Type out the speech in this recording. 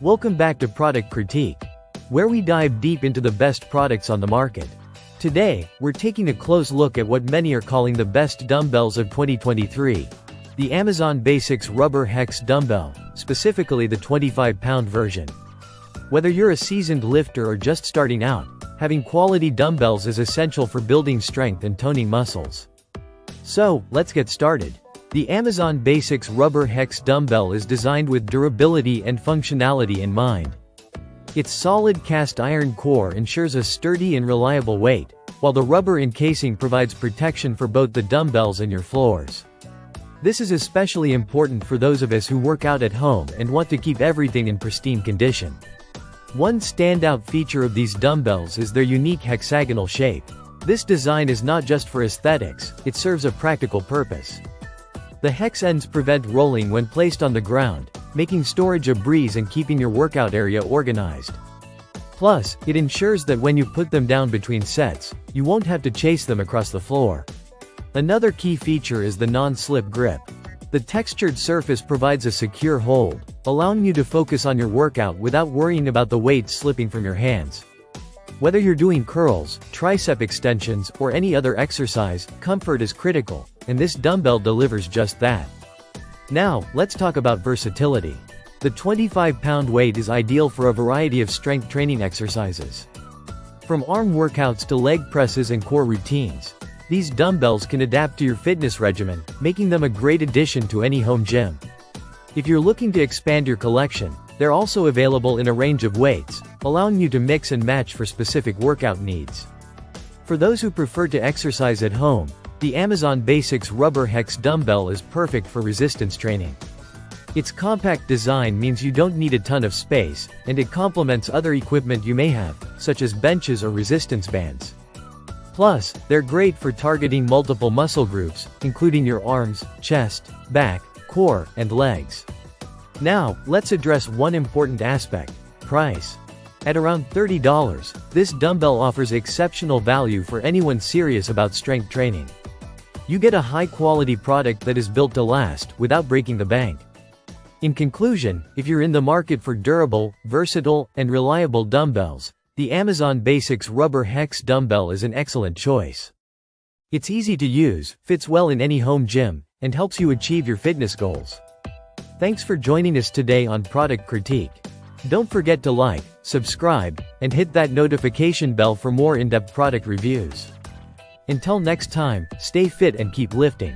Welcome back to Product Critique, where we dive deep into the best products on the market. Today, we're taking a close look at what many are calling the best dumbbells of 2023. The Amazon Basics Rubber Hex Dumbbell, specifically the 25-pound version. Whether you're a seasoned lifter or just starting out, having quality dumbbells is essential for building strength and toning muscles. So, let's get started. The Amazon Basics Rubber Hex Dumbbell is designed with durability and functionality in mind. Its solid cast iron core ensures a sturdy and reliable weight, while the rubber encasing provides protection for both the dumbbells and your floors. This is especially important for those of us who work out at home and want to keep everything in pristine condition. One standout feature of these dumbbells is their unique hexagonal shape. This design is not just for aesthetics, it serves a practical purpose. The hex ends prevent rolling when placed on the ground, making storage a breeze and keeping your workout area organized. Plus, it ensures that when you put them down between sets, you won't have to chase them across the floor. Another key feature is the non-slip grip. The textured surface provides a secure hold, allowing you to focus on your workout without worrying about the weight slipping from your hands. Whether you're doing curls, tricep extensions, or any other exercise, comfort is critical, and this dumbbell delivers just that. Now, let's talk about versatility. The 25-pound weight is ideal for a variety of strength training exercises. From arm workouts to leg presses and core routines, these dumbbells can adapt to your fitness regimen, making them a great addition to any home gym. If you're looking to expand your collection, they're also available in a range of weights, allowing you to mix and match for specific workout needs. For those who prefer to exercise at home, the Amazon Basics Rubber Hex Dumbbell is perfect for resistance training. Its compact design means you don't need a ton of space, and it complements other equipment you may have, such as benches or resistance bands. Plus, they're great for targeting multiple muscle groups, including your arms, chest, back, core, and legs. Now, let's address one important aspect: price. At around $30, this dumbbell offers exceptional value for anyone serious about strength training. You get a high-quality product that is built to last, without breaking the bank. In conclusion, if you're in the market for durable, versatile, and reliable dumbbells, the Amazon Basics Rubber Hex Dumbbell is an excellent choice. It's easy to use, fits well in any home gym, and helps you achieve your fitness goals. Thanks for joining us today on Product Critique. Don't forget to like, subscribe, and hit that notification bell for more in-depth product reviews. Until next time, stay fit and keep lifting.